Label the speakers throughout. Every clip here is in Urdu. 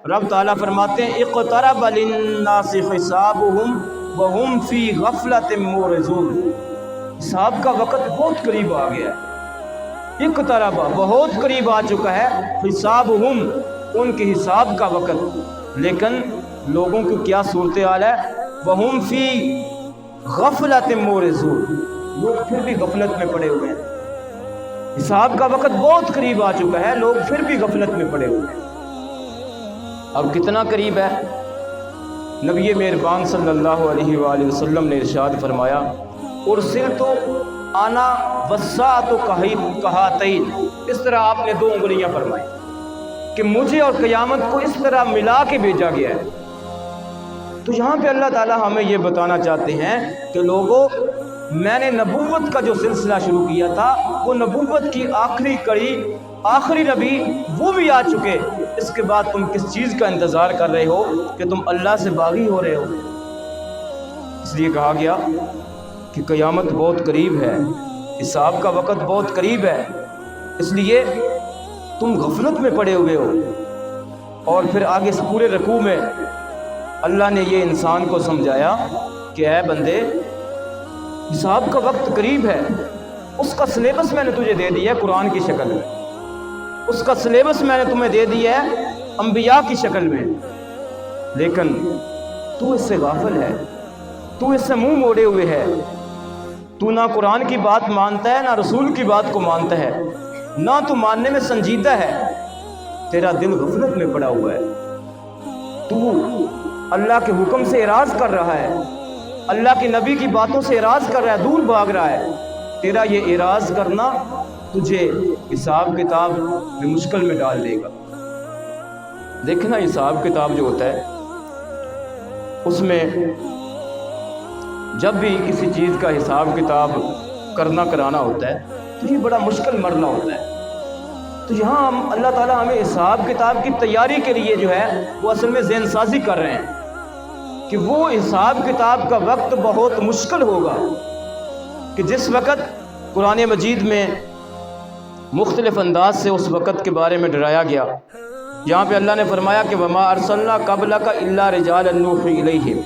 Speaker 1: رب تعالیٰ فرماتے ہیں اقترب للناس حسابهم وهم فی غفلۃ معرضون، حساب کا وقت بہت قریب آ گیا ہے، اقترب بہت قریب آ چکا ہے، حسابهم ان کے حساب کا وقت، لیکن لوگوں کی کیا صورتحال ہے، وهم فی غفلۃ معرضون، لوگ پھر بھی غفلت میں پڑے ہوئے ہیں، حساب کا وقت بہت قریب آ چکا ہے، لوگ پھر بھی غفلت میں پڑے ہوئے ہیں۔ اب کتنا قریب ہے؟ نبی مہربان صلی اللہ علیہ وآلہ وسلم نے ارشاد فرمایا ارسلت انا والساعۃ کہاتین، اس طرح آپ نے 2 انگلیاں فرمائی کہ مجھے اور قیامت کو اس طرح ملا کے بھیجا گیا ہے۔ تو یہاں پہ اللہ تعالیٰ ہمیں یہ بتانا چاہتے ہیں کہ لوگوں، میں نے نبوت کا جو سلسلہ شروع کیا تھا وہ نبوت کی آخری کڑی، آخری نبی وہ بھی آ چکے، اس کے بعد تم کس چیز کا انتظار کر رہے ہو کہ تم اللہ سے باغی ہو رہے ہو؟ اس لیے کہا گیا کہ قیامت بہت قریب ہے، حساب کا وقت بہت قریب ہے، اس لیے تم غفلت میں پڑے ہوئے ہو۔ اور پھر آگے اس پورے رکوع میں اللہ نے یہ انسان کو سمجھایا کہ اے بندے، حساب کا وقت قریب ہے، اس کا سلیبس میں نے تجھے دے دیا ہے قرآن کی شکل میں، اس کا سلیبس میں نے تمہیں دے دیا ہے انبیاء کی شکل میں، لیکن تو اس سے غافل ہے، تو اس سے منہ موڑے ہوئے ہے، تو نہ قرآن کی بات مانتا ہے نہ رسول کی بات کو مانتا ہے، نہ تو ماننے میں سنجیدہ ہے، تیرا دل غفلت میں پڑا ہوا ہے، تو اللہ کے حکم سے اعراض کر رہا ہے، اللہ کے نبی کی باتوں سے اعراض کر رہا ہے، دور بھاگ رہا ہے۔ تیرا یہ اعراض کرنا تجھے حساب کتاب میں مشکل میں ڈال دے گا۔ دیکھنا حساب کتاب جو ہوتا ہے اس میں جب بھی کسی چیز کا حساب کتاب کرانا ہوتا ہے تو یہ بڑا مشکل مرحلہ ہوتا ہے۔ تو یہاں اللہ تعالیٰ ہمیں حساب کتاب کی تیاری کے لیے جو ہے وہ اصل میں ذہن سازی کر رہے ہیں کہ وہ حساب کتاب کا وقت بہت مشکل ہوگا، کہ جس وقت قرآن مجید میں مختلف انداز سے اس وقت کے بارے میں ڈرایا گیا۔ یہاں پہ اللہ نے فرمایا کہ وما ارسلنا قبلک الا رجالا نوحی الیہم،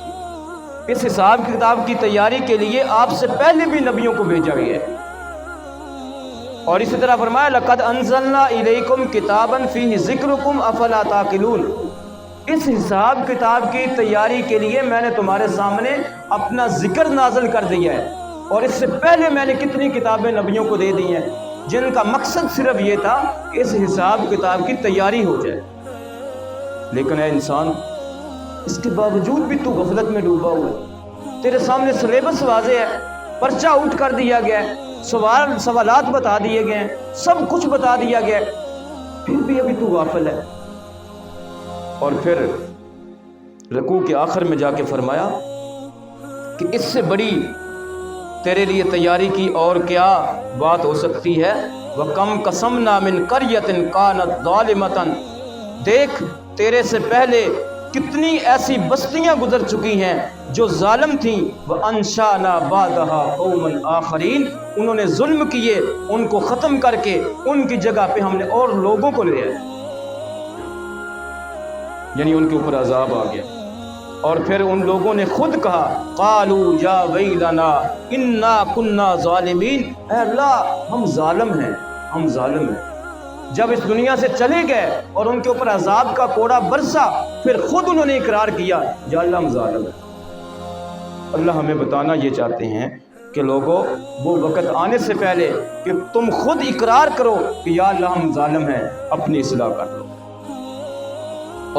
Speaker 1: اس حساب کتاب کی تیاری کے لیے آپ سے پہلے بھی نبیوں کو بھیجا گیا ہے۔ اور اسی طرح فرمایا لقد انزلنا الیکم کتابا فیہ ذکرکم افلا تعقلون، اس حساب کتاب کی تیاری کے لیے میں نے تمہارے سامنے اپنا ذکر نازل کر دیا ہے، اور اس سے پہلے میں نے کتنی کتابیں نبیوں کو دے دی ہیں جن کا مقصد صرف یہ تھا کہ اس حساب کتاب کی تیاری ہو جائے۔ لیکن اے انسان، اس کے باوجود بھی تو غفلت میں ڈوبا ہوا ہے، تیرے سامنے سلیبس واضح ہے، پرچہ اٹھ کر دیا گیا ہے، سوالات بتا دیے گئے ہیں، سب کچھ بتا دیا گیا ہے، پھر بھی ابھی تو غافل ہے۔ اور پھر رکوع کے آخر میں جا کے فرمایا کہ اس سے بڑی تیرے لیے تیاری کی اور کیا بات ہو سکتی ہے؟ وَكَمْ قَسَمْنَا مِنْ قَرْيَةٍ كَانَتْ ظَالِمَةً، دیکھ تیرے سے پہلے کتنی ایسی بستیاں گزر چکی ہیں جو ظالم تھیں، وَأَنشَأْنَا بَعْدَهَا قَوْمًا آخَرِينَ، انہوں نے ظلم کیے، ان کو ختم کر کے ان کی جگہ پہ ہم نے اور لوگوں کو لے آئے، یعنی ان کے اوپر عذاب آ گیا۔ اور پھر ان لوگوں نے خود کہا قالوا یا ویلنا انا کنا ظالمین، اے اللہ ہم ظالم ہیں، ہم ظالم ہیں۔ جب اس دنیا سے چلے گئے اور ان کے اوپر عذاب کا کوڑا برسا، پھر خود انہوں نے اقرار کیا یا اللہ ہم ظالم ہیں۔ اللہ ہمیں بتانا یہ چاہتے ہیں کہ لوگوں، وہ وقت آنے سے پہلے کہ تم خود اقرار کرو کہ یا اللہ ہم ظالم ہیں، اپنی اصلاح کر لو۔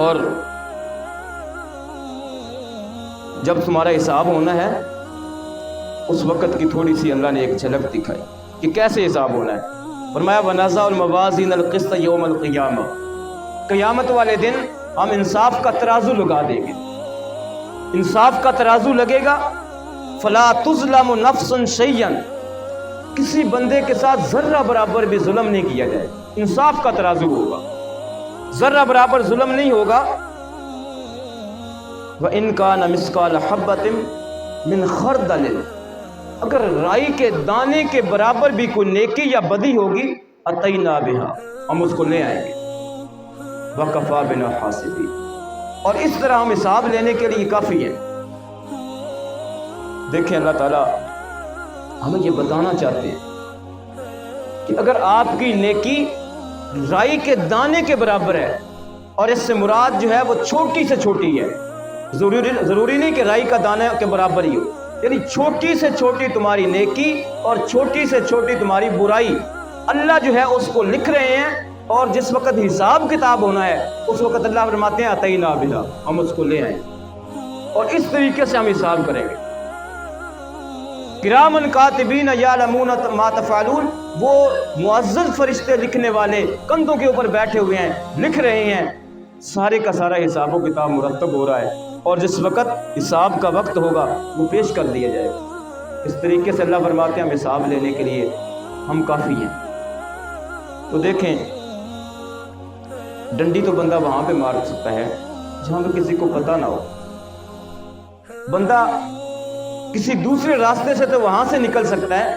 Speaker 1: اور جب تمہارا حساب ہونا ہے اس وقت کی تھوڑی سی اللہ نے ایک جھلک دکھائی کہ کیسے حساب ہونا ہے۔ فرمایا وَنَزَعُ الْمَوَازِينَ الْقِسْطَ يَوْمَ الْقِيَامَةِ، قیامت والے دن ہم انصاف کا ترازو لگا دیں گے، انصاف کا ترازو لگے گا، فَلَا تُظْلَمُ نَفْسٌ شَيْئًا، کسی بندے کے ساتھ ذرہ برابر بھی ظلم نہیں کیا جائے، انصاف کا ترازو ہوگا، ذرہ برابر ظلم نہیں ہوگا۔ وَإِن كَانَ مِثْقَالَ حَبَّةٍ مِّنْ خَرْدَلٍ، اگر رائی کے دانے کے برابر بھی کوئی نیکی یا بدی ہوگی، أَتَيْنَا بِهَا، ہم اس کو لے آئیں گے، وَكَفَى بِنَا حَاسِبِينَ، اور اس طرح ہم حساب لینے کے لیے کافی ہیں۔ دیکھیں اللہ تعالیٰ ہمیں یہ بتانا چاہتے ہیں کہ اگر آپ کی نیکی رائی کے دانے کے برابر ہے، اور اس سے مراد جو ہے وہ چھوٹی سے چھوٹی ہے، ضروری نہیں کہ رائی کا دانہ کے برابر ہی ہو، یعنی چھوٹی سے چھوٹی تمہاری نیکی اور چھوٹی سے چھوٹی تمہاری برائی اللہ جو ہے اس کو لکھ رہے ہیں، اور جس وقت حساب کتاب ہونا ہے اس وقت اللہ فرماتے ہیں اتینا بہا، ہم اس کو لے آئیں اور اس طریقے سے ہم حساب کریں گے۔ کرامن کاتبین یعلمون ما تفعلون، وہ معزز فرشتے لکھنے والے کندھوں کے اوپر بیٹھے ہوئے ہیں، لکھ رہے ہیں، سارے کا سارا حساب و کتاب مرتب ہو رہا ہے، اور جس وقت حساب کا وقت ہوگا وہ پیش کر دیا جائے گا۔ اس طریقے سے اللہ فرماتے ہیں ہم حساب لینے کے لیے ہم کافی ہیں۔ تو دیکھیں ڈنڈی تو بندہ وہاں پہ مار سکتا ہے جہاں پہ کسی کو پتہ نہ ہو، بندہ کسی دوسرے راستے سے تو وہاں سے نکل سکتا ہے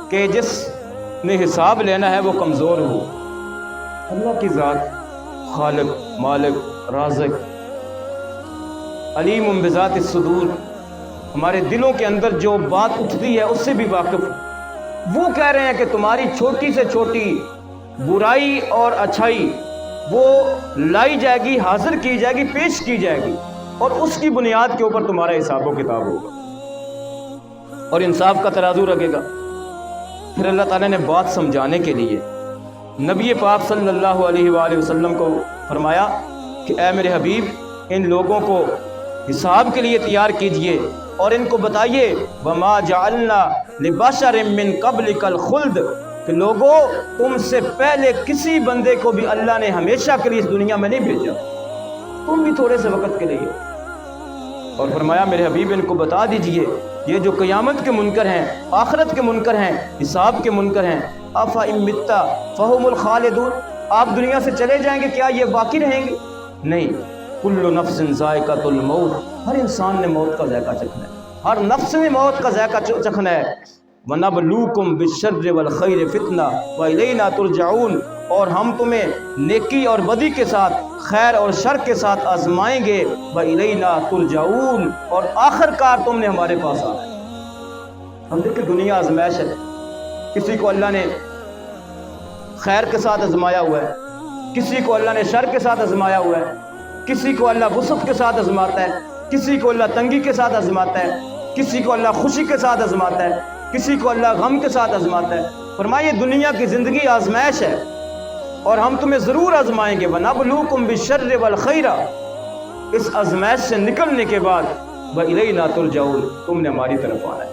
Speaker 1: کہ جس نے حساب لینا ہے وہ کمزور ہو۔ اللہ کی ذات خالق، مالک، رازق، علیم بذات الصدور، ہمارے دلوں کے اندر جو بات اٹھتی ہے اس سے بھی واقف، وہ کہہ رہے ہیں کہ تمہاری چھوٹی سے چھوٹی برائی اور اچھائی وہ لائی جائے گی، حاضر کی جائے گی، پیش کی جائے گی، اور اس کی بنیاد کے اوپر تمہارا حساب و کتاب ہوگا اور انصاف کا ترازو رکھے گا۔ پھر اللہ تعالیٰ نے بات سمجھانے کے لیے نبی پاک صلی اللہ علیہ وآلہ وسلم کو فرمایا کہ اے میرے حبیب، ان لوگوں کو حساب کے لیے تیار کیجئے اور ان کو بتائیے وما جعلنا لبشر من قبلک الخلد، کہ لوگوں تم سے پہلے کسی بندے کو بھی اللہ نے ہمیشہ کے لیے اس دنیا میں نہیں بھیجا، تم بھی تھوڑے سے وقت کے لیے۔ اور فرمایا میرے حبیب ان کو بتا دیجئے یہ جو قیامت کے منکر ہیں، آخرت کے منکر ہیں، حساب کے منکر ہیں، افإن مت فهم الخالدون، آپ دنیا سے چلے جائیں گے کیا یہ باقی رہیں گے؟ نہیں، کل نفس ذائقۃ الموت، ہر انسان نے موت کا ذائقہ چکھنا ہے، ہر نفس نے موت کا ذائقہ چکھنا ہے۔ وَنَبْلُوكُمْ بِالشَّرِّ وَالْخَيْرِ فِتْنَةً وَإِلَيْنَا تُرْجَعُونَ، اور ہم تمہیں نیکی اور بدی کے ساتھ، خیر اور شر کے ساتھ آزمائیں گے، وَإِلَيْنَا تُرْجَعُونَ، اور آخر کار تم نے ہمارے پاس آنا ہے۔ ہم دیکھیں دنیا آزمائش ہے، کسی کو اللہ نے خیر کے ساتھ آزمایا ہوا ہے، کسی کو اللہ نے شر کے ساتھ آزمایا ہوا ہے، کسی کو اللہ وسعت کے ساتھ آزماتا ہے، کسی کو اللہ تنگی کے ساتھ آزماتا ہے، کسی کو اللہ خوشی کے ساتھ آزماتا ہے، کسی کو اللہ غم کے ساتھ آزماتا ہے۔ فرمائیے دنیا کی زندگی آزمائش ہے اور ہم تمہیں ضرور آزمائیں گے۔ وَنَبْلُوكُمْ بِالشَّرِّ وَالْخَيْرِ، اس آزمائش سے نکلنے کے بعد وَإِلَيْنَا تُرْجَعُونَ، تم نے ہماری طرف آنا ہے۔